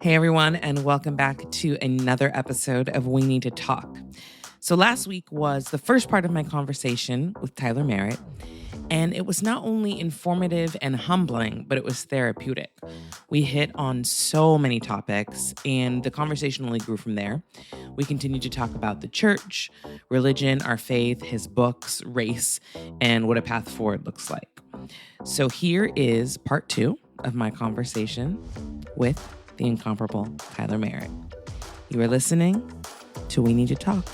Hey everyone, and welcome back to another episode of We Need to Talk. So last week was the first part of my conversation with Tyler Meritt, and it was not only informative and humbling, but it was therapeutic. We hit on so many topics, and the conversation only grew from there. We continued to talk about the church, religion, our faith, his books, race, and what a path forward looks like. So here is part 2 of my conversation with the incomparable Tyler Meritt. You are listening to We Need to Talk.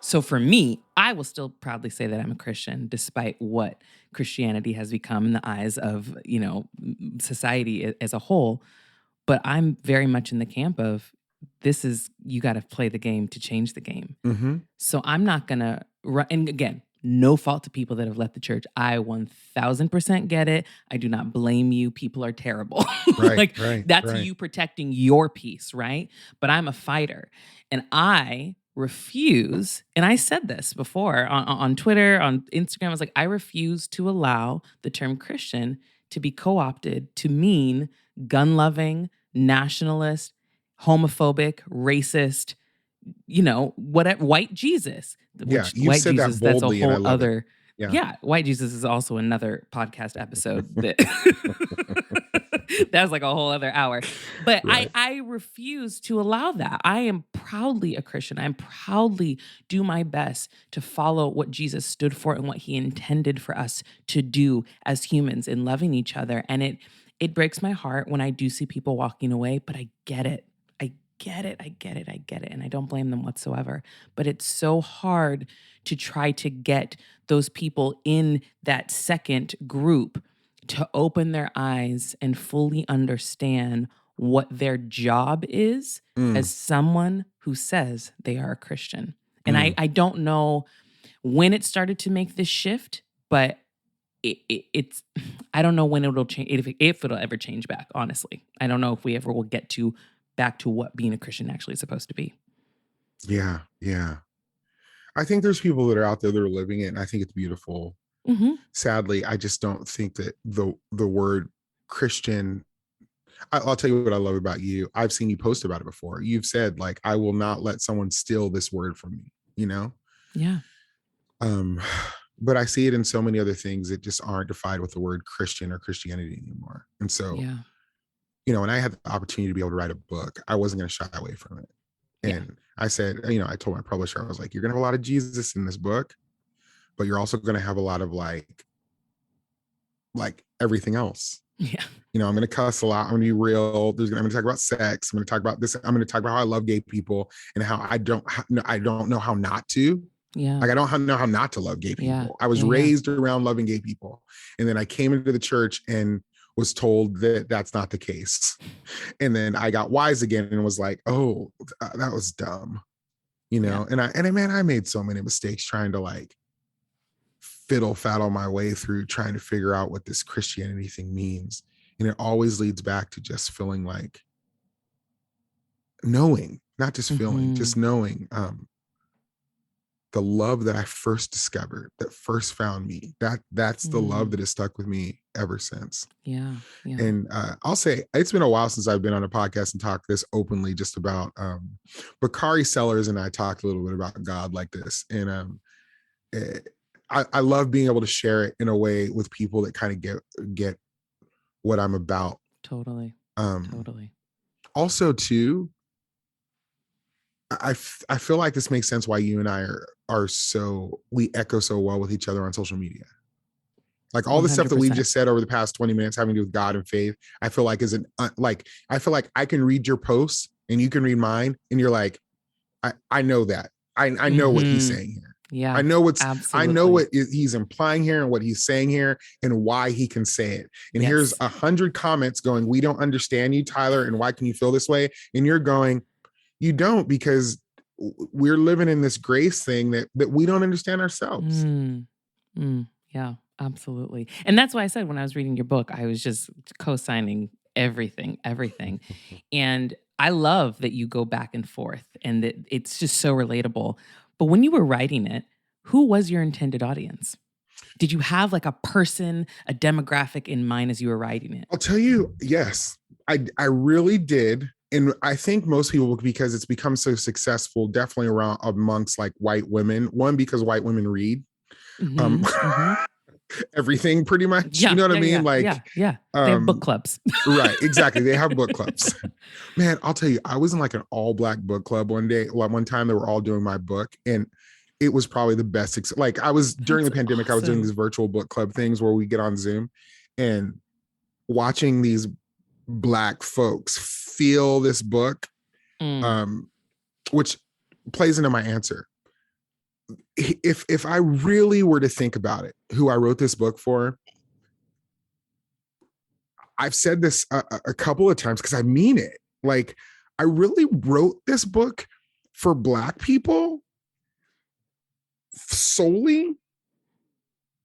So for me, I will still proudly say that I'm a Christian, despite what Christianity has become in the eyes of, society as a whole. But I'm very much in the camp of you got to play the game to change the game. Mm-hmm. So I'm not going to run. And again, no fault to people that have left the church. I 1000% get it. I do not blame you. People are terrible. That's you protecting your peace, right? But I'm a fighter. And I refuse, and I said this before on Twitter, on Instagram, I was like, I refuse to allow the term Christian to be co-opted to mean gun-loving, nationalist, homophobic, racist, whatever, white Jesus. Yeah, you white said Jesus, that boldly, that's a and I whole love other. it. Yeah, white Jesus is also another podcast episode that that's like a whole other hour. But Right. I refuse to allow that. I am proudly a Christian. I proudly do my best to follow what Jesus stood for and what he intended for us to do as humans in loving each other. And it breaks my heart when I do see people walking away, but I get it. I get it. And I don't blame them whatsoever. But it's so hard to try to get those people in that second group to open their eyes and fully understand what their job is as someone who says they are a Christian. And I don't know when it started to make this shift, but it's I don't know when it'll change, if it'll ever change back, honestly. I don't know if we ever will get back to what being a Christian actually is supposed to be. Yeah. I think there's people that are out there that are living it, and I think it's beautiful. Mm-hmm. Sadly, I just don't think that the word Christian. I'll tell you what I love about you. I've seen you post about it before. You've said, like, I will not let someone steal this word from me, Yeah. But I see it in so many other things that just aren't defined with the word Christian or Christianity anymore. And so, Yeah. when I had the opportunity to be able to write a book, I wasn't going to shy away from it. And I said, I told my publisher, I was like, you're going to have a lot of Jesus in this book, but you're also going to have a lot of like everything else. Yeah. I'm going to cuss a lot. I'm going to be real. I'm going to talk about sex. I'm going to talk about this. I'm going to talk about how I love gay people and how I don't know how not to. Yeah. Like, I don't know how not to love gay people. Yeah. I was raised around loving gay people. And then I came into the church and was told that that's not the case. And then I got wise again and was like, oh, that was dumb. And I made so many mistakes trying to like fiddle my way through trying to figure out what this Christianity thing means. And it always leads back to just feeling like knowing, not just feeling, just knowing, the love that I first discovered, that first found me, that's the love that has stuck with me ever since. Yeah. And I'll say it's been a while since I've been on a podcast and talked this openly just about, Bakari Sellers and I talked a little bit about God like this. And I love being able to share it in a way with people that kind of get what I'm about. Totally. Also too, I feel like this makes sense why you and I we echo so well with each other on social media. Like all the stuff that we've just said over the past 20 minutes having to do with God and faith, I feel like I feel like I can read your posts and you can read mine and you're like, I know that. I know what he's saying here. Yeah. I know what he's implying here and what he's saying here and why he can say it. And here's 100 comments going, we don't understand you, Tyler, and why can you feel this way? And you're going, you don't, because we're living in this grace thing that we don't understand ourselves. Yeah, absolutely. And that's why I said when I was reading your book, I was just co-signing everything. And I love that you go back and forth and that it's just so relatable. But when you were writing it, who was your intended audience? Did you have like a person, a demographic in mind as you were writing it? I'll tell you, yes, I really did. And I think most people, because it's become so successful, definitely around amongst like white women. One, because white women read um Mm-hmm. Mm-hmm. everything pretty much. You Yeah, know what I yeah, mean? yeah, Like, yeah, yeah. They have book um, clubs. right, exactly. They have book clubs. Man, I'll tell you, I was in like an all black book club one day. Well, one time they were all doing my book, and it was probably the best. Like I was during That's the pandemic, I was doing these awesome. virtual book club things where we get on Zoom and watching these black folks feel this book, Mm. um, which plays into my answer. If I really were to think about it, who I wrote this book for, I've said this a couple of times because I mean it. Like, I really wrote this book for Black people solely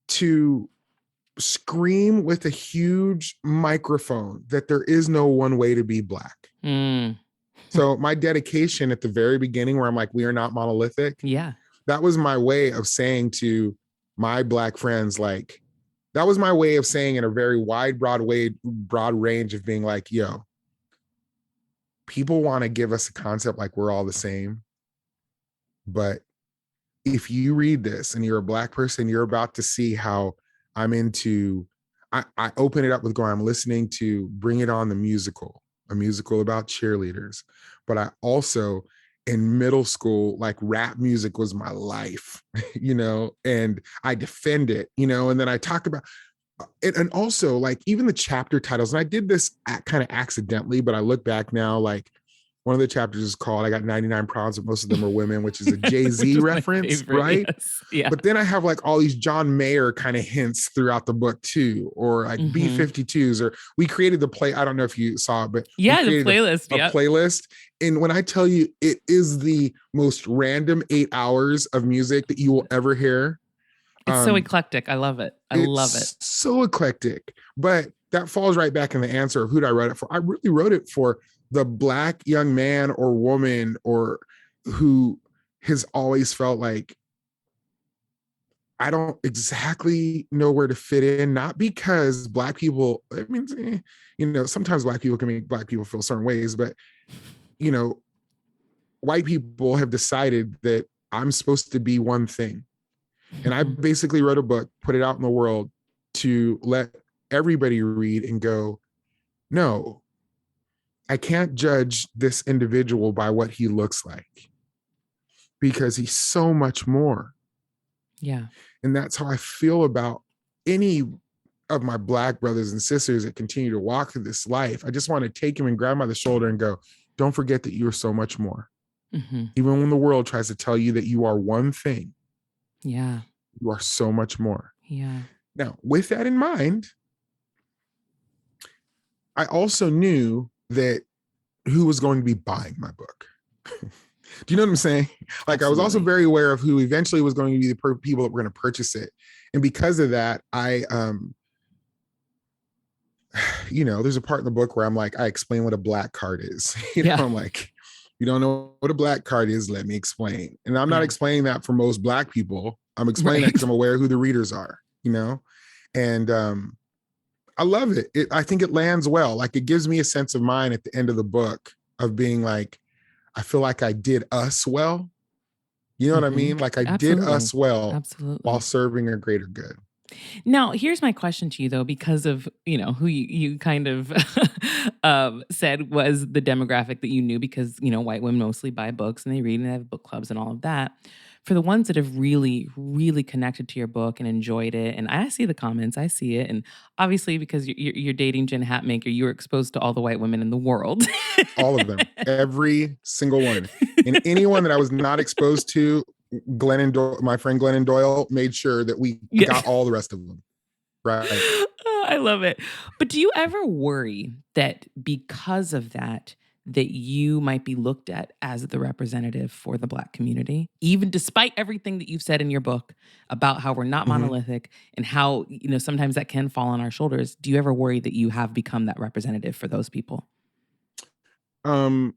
to scream with a huge microphone that there is no one way to be Black. Mm. So, my dedication at the very beginning, where I'm like, we are not monolithic, Yeah. that was my way of saying to my Black friends, like, that was my way of saying in a very wide, broad range of being like, yo, people want to give us a concept like we're all the same. But if you read this and you're a Black person, you're about to see how I'm into, I open it up with going, I'm listening to Bring It On, the musical, a musical about cheerleaders. But I also, in middle school, like rap music was my life, and I defend it, and then I talk about, and also like even the chapter titles, and I did this kind of accidentally, but I look back now, like one of the chapters is called I Got 99 Problems, but most of them are women, which is a Which Jay-Z is my reference, favorite. right? Yes. Yeah. But then I have like all these John Mayer kind of hints throughout the book too, or like Mm-hmm. B-52s, or we created the play. I don't know if you saw it, but we Yeah, the created playlist. a Yep. playlist. And when I tell you, it is the most random 8 hours of music that you will ever hear. It's so Um, eclectic. I love it. I love it. it's so eclectic, but that falls right back in the answer of who did I write it for. I really wrote it for the Black young man or woman or who has always felt like I don't exactly know where to fit in, not because Black people, I mean, sometimes Black people can make Black people feel certain ways, but, you know, white people have decided that I'm supposed to be one thing. And I basically wrote a book, put it out in the world to let everybody read and go, no, I can't judge this individual by what he looks like because he's so much more. Yeah. And that's how I feel about any of my Black brothers and sisters that continue to walk through this life. I just want to take him and grab him by the shoulder and go, don't forget that you're so much more. Mm-hmm. Even when the world tries to tell you that you are one thing, Yeah. you are so much more. Yeah. Now, with that in mind, I also knew that who was going to be buying my book. Do you know what I'm saying? Like, I was also Absolutely. very aware of who eventually was going to be the people that were going to purchase it. And because of that, there's a part in the book where I'm like, I explain what a black card is. Yeah. I'm like, you don't know what a black card is, let me explain. And I'm not Yeah. explaining that for most Black people. I'm explaining that Right. because I'm aware of who the readers are, and I love it. I think it lands well. Like, it gives me a sense of mind at the end of the book of being like, I feel like I did us well. You know what I Mm-hmm. mean? Like, I did Absolutely. us well while Absolutely. serving a greater good. Now, here's my question to you, though, because of who you kind of said was the demographic that you knew, because white women mostly buy books and they read and they have book clubs and all of that. For the ones that have really, really connected to your book and enjoyed it, and I see the comments, I see it, and obviously because you're dating Jen Hatmaker, you were exposed to all the white women in the world. All of them, every single one, and anyone that I was not exposed to, my friend Glennon Doyle made sure that we Yeah. got all the rest of them. Right. Oh, I love it. But do you ever worry that because of that, that you might be looked at as the representative for the Black community, even despite everything that you've said in your book about how we're not monolithic and how, sometimes that can fall on our shoulders? Do you ever worry that you have become that representative for those people? Um,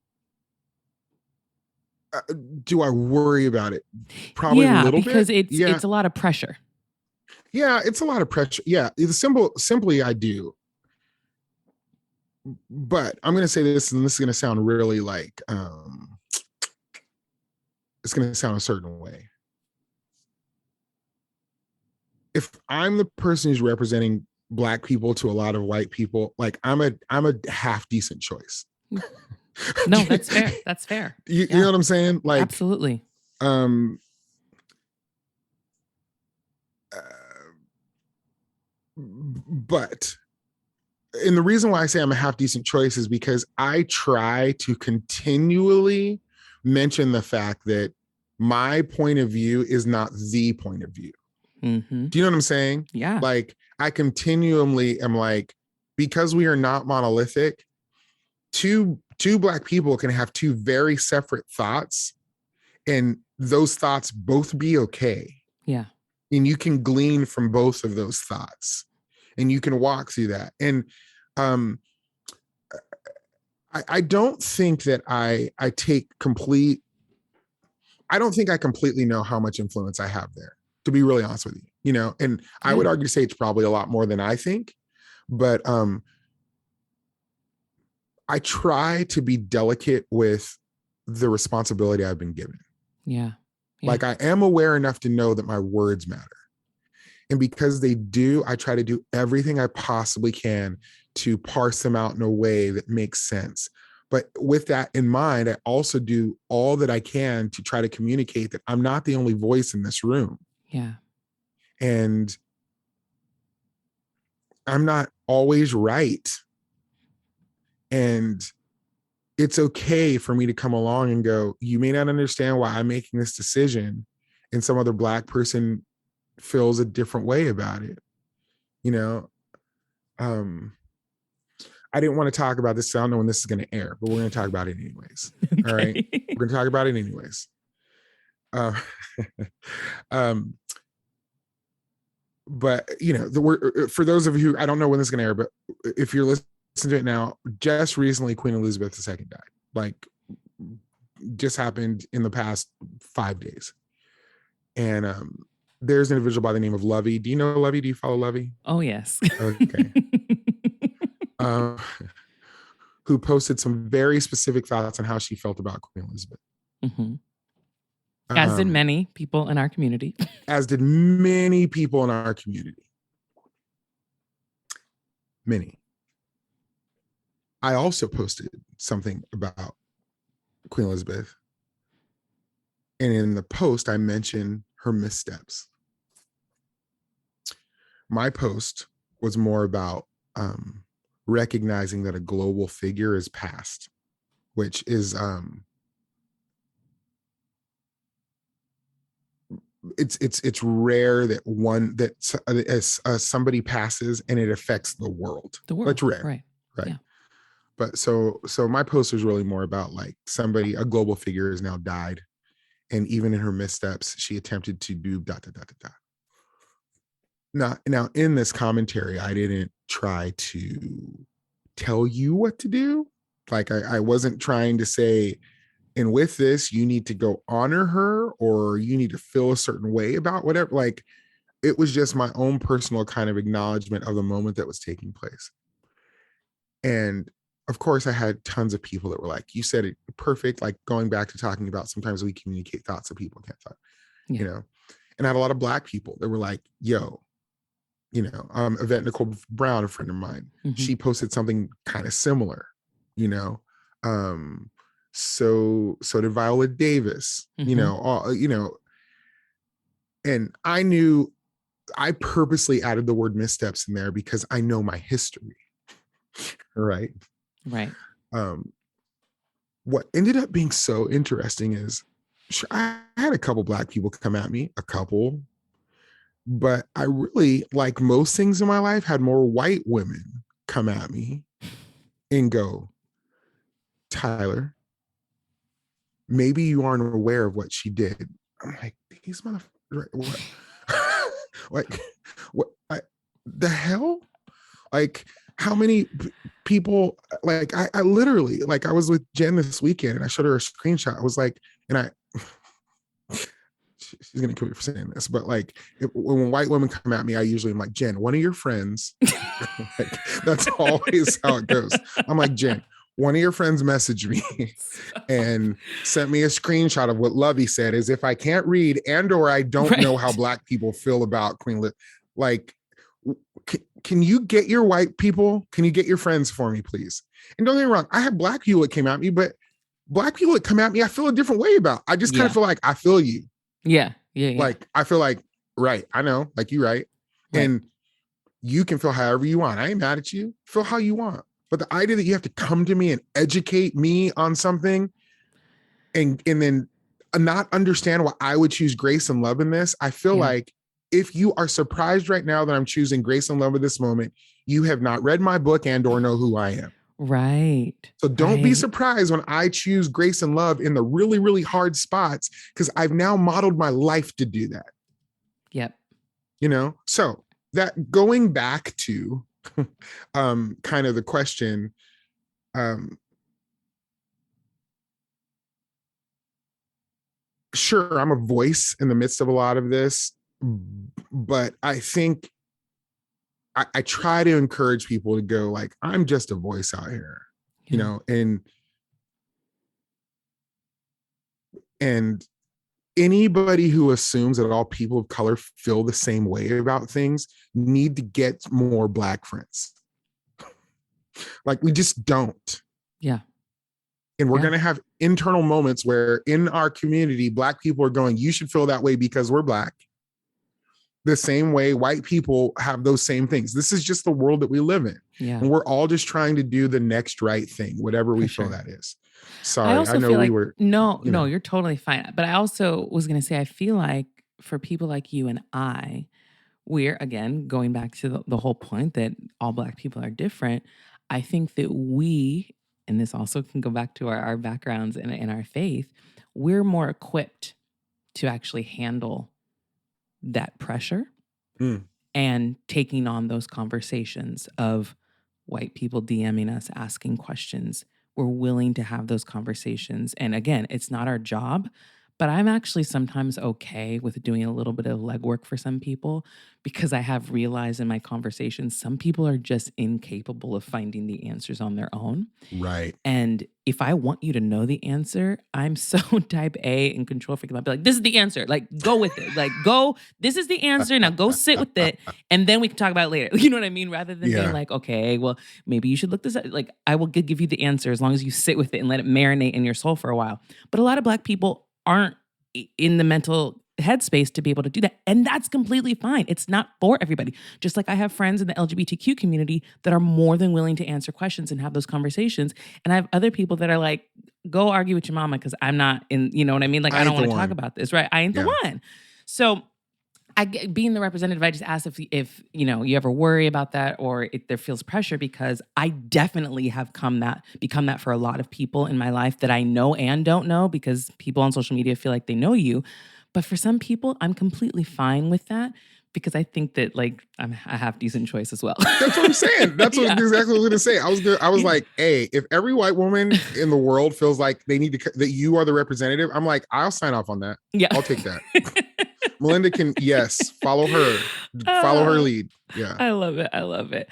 do I worry about it? Probably a Yeah, little because bit. it's Yeah. it's a lot of pressure. Yeah, it's a lot of pressure. Yeah, simply I do. But I'm going to say this, and this is going to sound really like, it's going to sound a certain way. If I'm the person who's representing Black people to a lot of white people, like I'm a half decent choice. No, that's fair. That's fair. You Yeah, know what I'm saying? Like, absolutely. um, uh, but and the reason why I say I'm a half decent choice is because I try to continually mention the fact that my point of view is not the point of view. Mm-hmm. Do you know what I'm saying? Yeah. Like, I continually am like, because we are not monolithic, two Black people can have two very separate thoughts, and those thoughts both be okay. Yeah. And you can glean from both of those thoughts, and you can walk through that. And um, I don't think that I take complete. I don't think I completely know how much influence I have there, to be really honest with you. You know, and I Yeah. would argue to say it's probably a lot more than I think, but I try to be delicate with the responsibility I've been given. Yeah. Yeah. Like, I am aware enough to know that my words matter. And because they do, I try to do everything I possibly can to parse them out in a way that makes sense. But with that in mind, I also do all that I can to try to communicate that I'm not the only voice in this room. Yeah. And I'm not always right. And it's okay for me to come along and go, you may not understand why I'm making this decision, and some other Black person feels a different way about it. You know, I didn't want to talk about this, so I don't know when this is going to air, but we're going to talk about it anyways. All right, we're going to talk about it anyways. Uh, um, but you know, for those of you, I don't know when this is going to air, but if you're listening to it now, just recently Queen Elizabeth II died. Like, just happened in the past 5 days. And there's an individual by the name of Lovey. Do you know Lovey? Do you follow Lovey? Oh, yes. Okay. uh, who posted some very specific thoughts on how she felt about Queen Elizabeth. Mm-hmm. As did many people in our community. As did many people in our community. Many. I also posted something about Queen Elizabeth. And in the post, I mentioned her missteps. My post was more about recognizing that a global figure is passed, which is it's rare that somebody passes and it affects the world. The world. That's rare. Right. Yeah. But so my post was really more about like a global figure has now died, and even in her missteps, she attempted to do ... Now in this commentary, I didn't try to tell you what to do. Like, I wasn't trying to say, and with this, you need to go honor her, or you need to feel a certain way about whatever. Like, it was just my own personal kind of acknowledgement of the moment that was taking place. And of course, I had tons of people that were like, you said it perfect. Like, going back to talking about sometimes we communicate thoughts that people can't thought, you know. And I had a lot of Black people that were like, yo, you know, Yvette Nicole Brown, a friend of mine, she posted something kind of similar, you know. So did Viola Davis, you know, and I knew I purposely added the word missteps in there because I know my history. Right. What ended up being so interesting is I had a couple Black people come at me, but I really, like most things in my life, had more white women come at me and go, Tyler, maybe you aren't aware of what she did. I'm like, these motherfuckers, what? Like, what? The hell? Like, how many people? Like, I literally, like, I was with Jen this weekend and I showed her a screenshot. I was like, and I, she's gonna kill me for saying this, but like when white women come at me, I usually am like, Jen, one of your friends, like that's always how it goes. I'm like, Jen, one of your friends messaged me and sent me a screenshot of what Lovey said is if I can't read and or I don't know how Right. black people feel about Queen Liz, like can you get your white people? Can you get your friends for me, please? And don't get me wrong, I have black people that came at me, but black people that come at me, I feel a different way about. I just kind of Yeah. feel like I feel you. Yeah. Yeah. Yeah. Like I feel like, right, I know, like you right. Right. And you can feel however you want. I ain't mad at you. Feel how you want. But the idea that you have to come to me and educate me on something and then not understand why I would choose grace and love in this, I feel Yeah. like if you are surprised right now that I'm choosing grace and love at this moment, you have not read my book and or know who I am. Right. So don't be Right. surprised when I choose grace and love in the really, really hard spots, because I've now modeled my life to do that. Yep. So that going back to kind of the question, sure, I'm a voice in the midst of a lot of this, but I think I try to encourage people to go like, I'm just a voice out here, Yeah. and anybody who assumes that all people of color feel the same way about things need to get more black friends. Like we just don't. Yeah. And we're Yeah. going to have internal moments where in our community, black people are going, you should feel that way because we're black. The same way white people have those same things. This is just the world that we live in. Yeah. And we're all just trying to do the next right thing, whatever we For feel sure. that is. I Sorry. I also know feel we like were, no, you're totally fine. But I also was going to say, I feel like for people like you and I, we're again going back to the whole point that all black people are different. I think that we, and this also can go back to our backgrounds and our faith, we're more equipped to actually handle that pressure mm, and taking on those conversations of white people DMing us, asking questions. We're willing to have those conversations. And again, it's not our job, but I'm actually sometimes okay with doing a little bit of legwork for some people because I have realized in my conversations, some people are just incapable of finding the answers on their own. right. And if I want you to know the answer, I'm so type A and control freak. I'll be like, this is the answer. Like, go with it. Like, go, this is the answer. Now go sit with it. And then we can talk about it later. You know what I mean? Rather than being Yeah. like, okay, well, maybe you should look this up. Like, I will give you the answer as long as you sit with it and let it marinate in your soul for a while. But a lot of black people aren't in the mental headspace to be able to do that. And that's completely fine. It's not for everybody. Just like I have friends in the LGBTQ community that are more than willing to answer questions and have those conversations. And I have other people that are like, go argue with your mama because I'm not in, you know what I mean? Like, I I don't ain't the want to talk one. about this, right? I ain't the Yeah. one. So being the representative, I just asked if you ever worry about that or if there feels pressure, because I definitely have become that for a lot of people in my life that I know and don't know, because people on social media feel like they know you. But for some people, I'm completely fine with that because I think that like I have decent choice as well. That's what I'm saying. That's what Yeah. exactly what I was going to say. I was Yeah. like, hey, if every white woman in the world feels like they need to, that you are the representative, I'm like, I'll sign off on that. Yeah. I'll take that. Melinda can, yes, follow her Uh, lead. Yeah. I love it. I love it.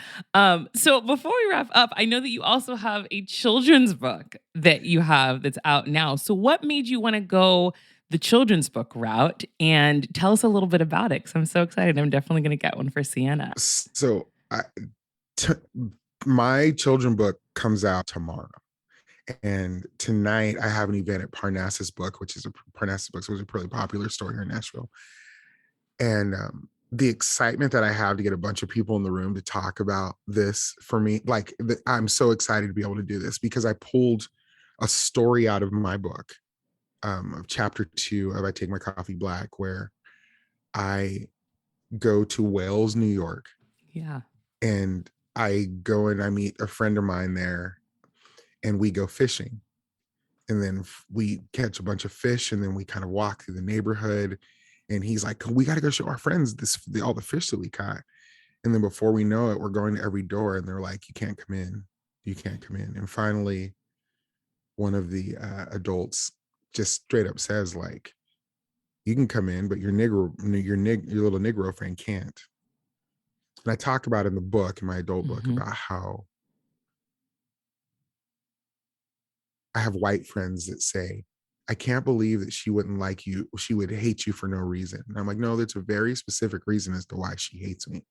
So before we wrap up, I know that you also have a children's book that you have that's out now. So what made you want to go the children's book route, and tell us a little bit about it? Because I'm so excited. I'm definitely going to get one for Sienna. So t- my children book comes out tomorrow. And tonight I have an event at Parnassus Book, which is Parnassus Books, which is a pretty popular store here in Nashville. And the excitement that I have to get a bunch of people in the room to talk about this, for me, like I'm so excited to be able to do this because I pulled a story out of my book, of chapter 2 of I Take My Coffee Black, where I go to Wales, New York, Yeah. and I go and I meet a friend of mine there, and we go fishing. And then we catch a bunch of fish, and then we kind of walk through the neighborhood. And he's like, we got to go show our friends all the fish that we caught. And then before we know it, we're going to every door, and they're like, you can't come in. You can't come in. And finally, one of the adults just straight up says, like, You can come in, but your little Negro friend can't. And I talk about in the book, in my adult book, Mhm. about how I have white friends that say, I can't believe that she wouldn't like you. She would hate you for no reason. And I'm like, no, there's a very specific reason as to why she hates me.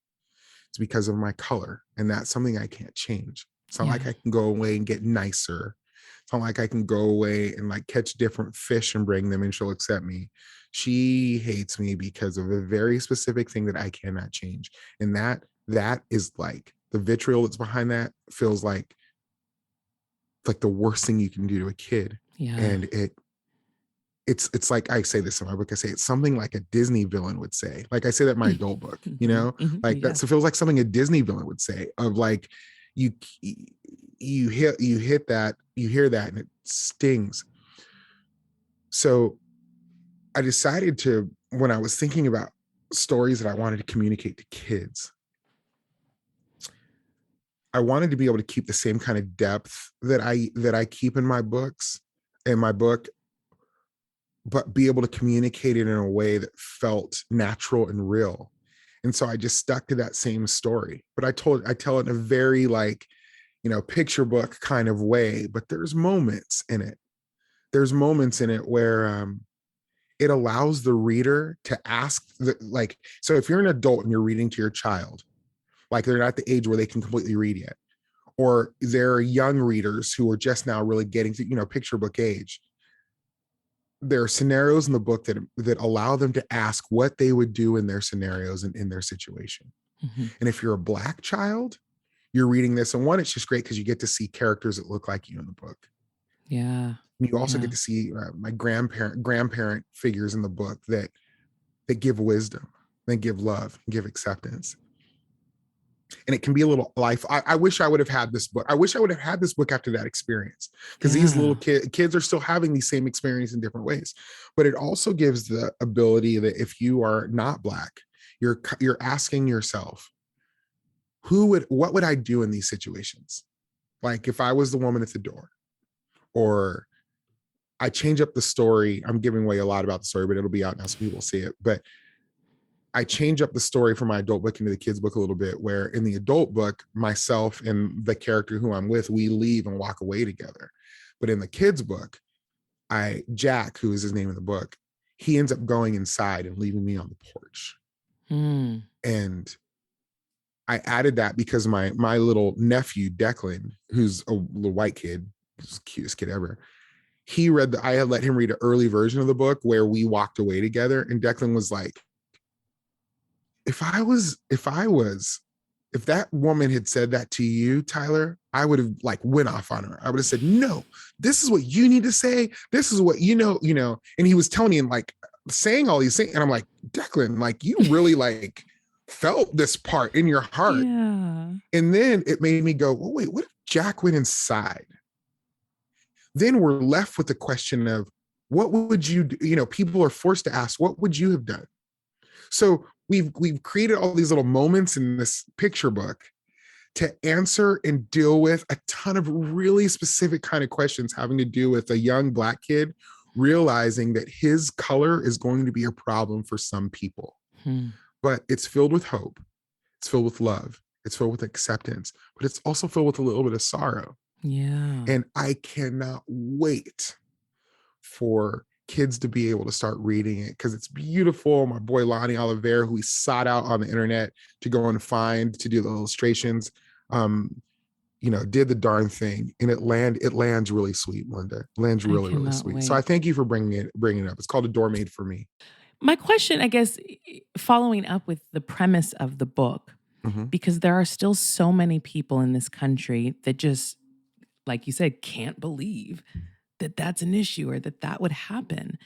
It's because of my color. And that's something I can't change. It's not like Yeah. I can go away and get nicer. It's not like I can go away and like catch different fish and bring them and she'll accept me. She hates me because of a very specific thing that I cannot change. And that is like the vitriol that's behind that feels like the worst thing you can do to a kid. Yeah. And it's like I say this in my book. I say it's something like a Disney villain would say. Like I say that in my adult book, Mhm. Mhm. like Yeah. that. So it feels like something a Disney villain would say of like you you hit that, you hear that and it stings. So I decided to, when I was thinking about stories that I wanted to communicate to kids, I wanted to be able to keep the same kind of depth that I keep in my book, but be able to communicate it in a way that felt natural and real. And so I just stuck to that same story. But I tell it in a very like, picture book kind of way, but there's moments in it. There's moments in it where it allows the reader to ask like, so if you're an adult and you're reading to your child, like they're not at the age where they can completely read yet, or they're young readers who are just now really getting to, picture book age, there are scenarios in the book that allow them to ask what they would do in their scenarios and in their situation. Mhm. And if you're a Black child, you're reading this, and one, it's just great because you get to see characters that look like you in the book. Yeah. And you also get Yeah. to see my grandparent figures in the book that give wisdom, that give love, and give acceptance. And it can be a little life. I wish I would have had this book. I wish I would have had this book after that experience, because these little Yeah. kids are still having these same experiences in different ways. But it also gives the ability that if you are not Black, you're asking yourself, what would I do in these situations? Like if I was the woman at the door, or I change up the story. I'm giving away a lot about the story, but it'll be out now so people will see it. But I change up the story from my adult book into the kids book a little bit, where in the adult book, myself and the character who I'm with, we leave and walk away together. But in the kids book, Jack, who is his name in the book, he ends up going inside and leaving me on the porch. Mm. And I added that because my little nephew, Declan, who's a little white kid, he's the cutest kid ever. I had let him read an early version of the book where we walked away together. And Declan was like, if that woman had said that to you, Tyler, I would have like went off on her. I would have said, no, this is what you need to say. This is what And he was telling me and like saying all these things. And I'm like, Declan, like you really like felt this part in your heart. Yeah. And then it made me go, well, wait, what if Jack went inside? Then we're left with the question of what would you do? People are forced to ask, what would you have done? So we've created all these little moments in this picture book to answer and deal with a ton of really specific kind of questions having to do with a young Black kid realizing that his color is going to be a problem for some people. Hmm. But it's filled with hope. It's filled with love. It's filled with acceptance, but it's also filled with a little bit of sorrow. Yeah. And I cannot wait for kids to be able to start reading it because it's beautiful. My boy Lonnie Oliveira, who we sought out on the internet to go and find to do the illustrations, did the darn thing, and it lands really sweet, Linda. It lands I really, really cannot sweet. So I wait. thank you for bringing it up. It's called A Door Made for Me. My question, I guess, following up with the premise of the book, Mhm. because there are still so many people in this country that just, like you said, can't believe that that's an issue or that that would happen.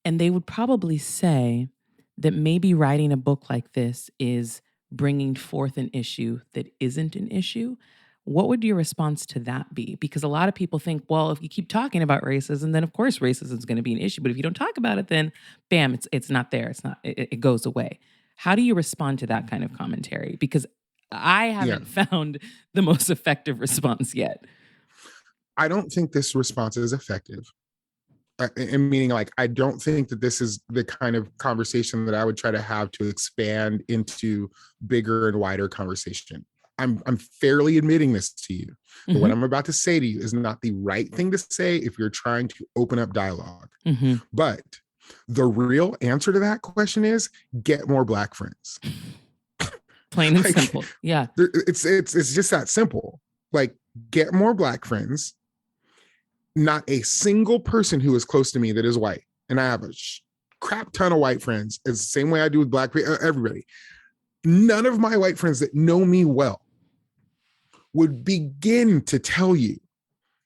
And they would probably say that maybe writing a book like this is bringing forth an issue that isn't an issue. What would your response to that be? Because a lot of people think, well, if you keep talking about racism, then of course racism is going to be an issue. But if you don't talk about it, then bam, it's not there. It's not. It goes away. How do you respond to that kind of commentary? Because I Yeah. haven't found the most effective response yet. I don't think this response is effective. and meaning like I don't think that this is the kind of conversation that I would try to have to expand into bigger and wider conversation. I'm fairly admitting this to you, but what Mm-hmm. I'm about to say to you is not the right thing to say if you're trying to open up dialogue. Mm-hmm. But the real answer to that question is get more Black friends. Plain and Like, simple. Yeah. it's just that simple. Like, get more Black friends. Not a single person who is close to me that is white, and I have a crap ton of white friends. It's the same way I do with Black people, everybody. None of my white friends that know me well would begin to tell you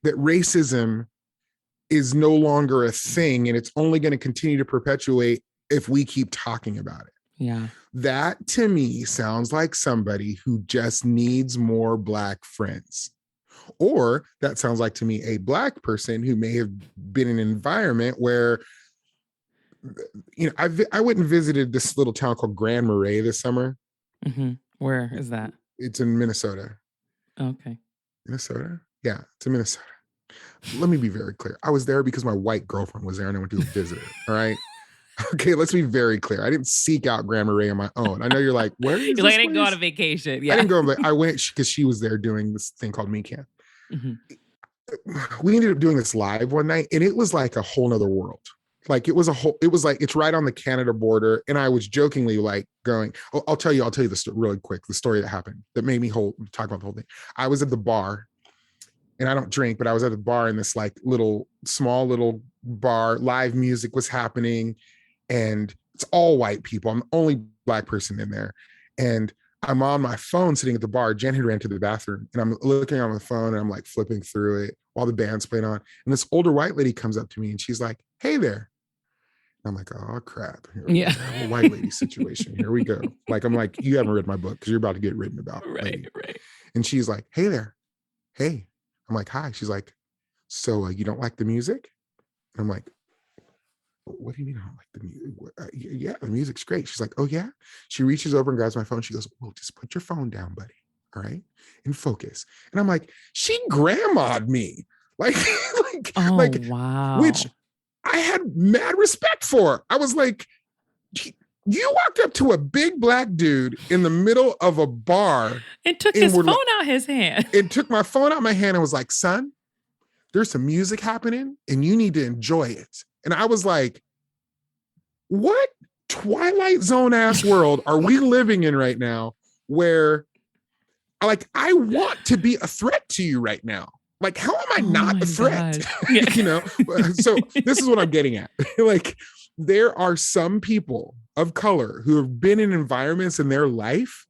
that racism is no longer a thing and it's only going to continue to perpetuate if we keep talking about it. Yeah. That to me sounds like somebody who just needs more Black friends. Or that sounds like to me a Black person who may have been in an environment where, you know, I went and visited this little town called Grand Marais this summer. Mm-hmm. Where is that? It's in Minnesota. Okay. Minnesota? Yeah, it's in Minnesota. Let me be very clear. I was there because my white girlfriend was there and I went to go visit her. All right. Okay, let's be very clear. I didn't seek out Grand Marais on my own. I know you're like, where is You this like didn't go place? on a vacation. Yeah. I didn't go, but I went because she was there doing this thing called Me Camp. Mm-hmm. We ended up doing this live one night and it was like a whole nother world. Like it was like it's right on the Canada border. And I was jokingly like going, I'll tell you this really quick, the story that happened that made me talk about the whole thing. I was at the bar and I don't drink, but I was at the bar in this like small little bar, live music was happening and it's all white people. I'm the only Black person in there. And I'm on my phone sitting at the bar. Jen had ran to the bathroom and I'm looking on the phone and I'm like flipping through it while the band's playing on. And this older white lady comes up to me and she's like, hey there. And I'm like, oh crap. Here we Yeah. go. A white lady situation. Here we go. Like, I'm like, you haven't read my book because you're about to get written about. Right. Lady. Right. And she's like, hey there. Hey. I'm like, hi. She's like, so you don't like the music? And I'm like, what do you mean I don't like the music? Yeah, the music's great. She's like, oh yeah. She reaches over and grabs my phone. She goes, well, just put your phone down, buddy. All right. And focus. And I'm like, she grandma'd me. Like, Oh, wow. which I had mad respect for. I was like, you walked up to a big Black dude in the middle of a bar and took his phone out his hand. It took my phone out of my hand and was like, son, there's some music happening and you need to enjoy it. And I was like, what Twilight Zone ass world are we living in right now where like I want to be a threat to you right now? Like, how am I not a threat? Yeah. You know? So this is what I'm getting at. Like, there are some people of color who have been in environments in their life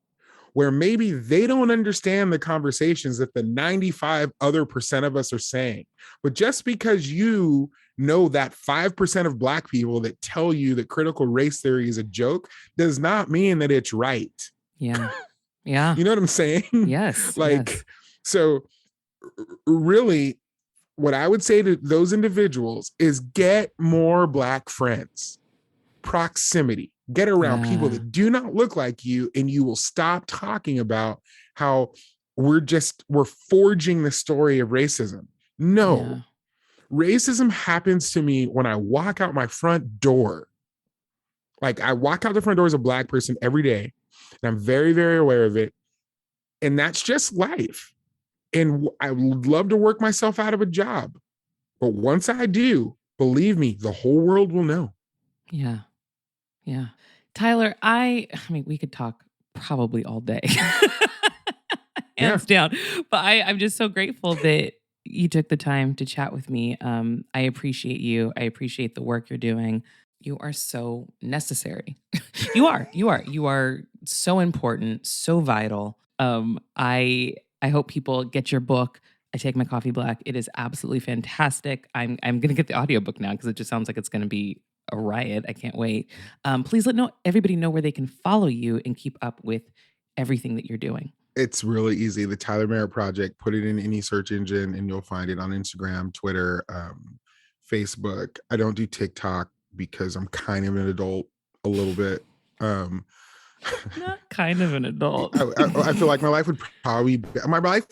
where maybe they don't understand the conversations that the 95 other percent of us are saying. But just because you know that 5% of Black people that tell you that critical race theory is a joke does not mean that it's right. Yeah. Yeah. You know what I'm saying? Yes. Like, yes. So really, what I would say to those individuals is get more Black friends. Proximity. Get around people that do not look like you, and you will stop talking about how we're forging the story of racism. No, racism happens to me when I walk out my front door. Like, I walk out the front door as a Black person every day, and I'm very, very aware of it. And that's just life. And I would love to work myself out of a job. But once I do, believe me, the whole world will know. Yeah. Yeah. Tyler, I mean, we could talk probably all day. Hands down. But I'm just so grateful that you took the time to chat with me. I appreciate you. I appreciate the work you're doing. You are so necessary. You are so important, so vital. I hope people get your book. I Take My Coffee Black. It is absolutely fantastic. I'm gonna get the audiobook now because it just sounds like it's gonna be a riot. I can't wait. Please let everybody know where they can follow you and keep up with everything that you're doing. It's really easy. The Tyler Meritt Project, put it in any search engine and you'll find it on Instagram, Twitter, Facebook. I don't do TikTok because I'm kind of an adult a little bit. Not kind of an adult. I feel like my life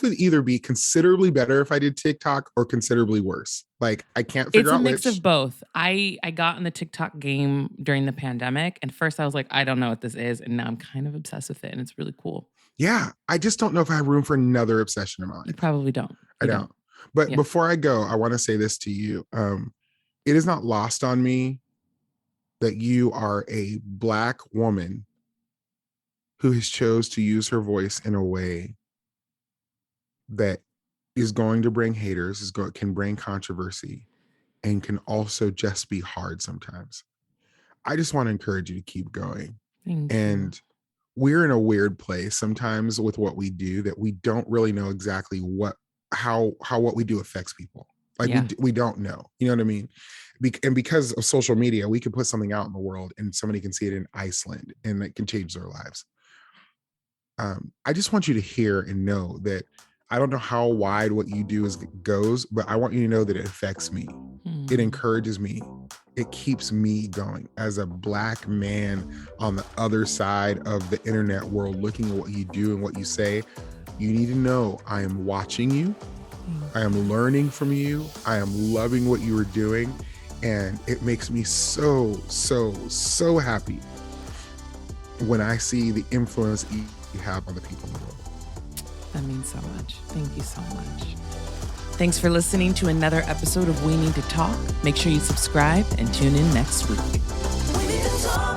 would either be considerably better if I did TikTok or considerably worse. Like I can't It's figure a out mix which. of both. I got in the TikTok game during the pandemic, and first I was like, I don't know what this is, and now I'm kind of obsessed with it, and it's really cool. Yeah, I just don't know if I have room for another obsession in my You life. probably don't. I You don't. don't. But Yeah. before I go, I want to say this to you. It is not lost on me that you are a Black woman who has chose to use her voice in a way that is going to bring haters, can bring controversy, and can also just be hard sometimes. I just want to encourage you to keep going. Thank you. And we're in a weird place sometimes with what we do, that we don't really know exactly how what we do affects people. Like Yeah. we don't know, you know what I mean? And because of social media, we can put something out in the world and somebody can see it in Iceland and it can change their lives. I just want you to hear and know that I don't know how wide what you do goes, but I want you to know that it affects me. It encourages me. It keeps me going as a Black man on the other side of the internet world, looking at what you do and what you say. You need to know I am watching you. I am learning from you. I am loving what you are doing. And it makes me so, so, so happy when I see the influence you have on the people in the world. That means so much. Thank you so much. Thanks for listening to another episode of We Need to Talk. Make sure you subscribe and tune in next week. We need to talk.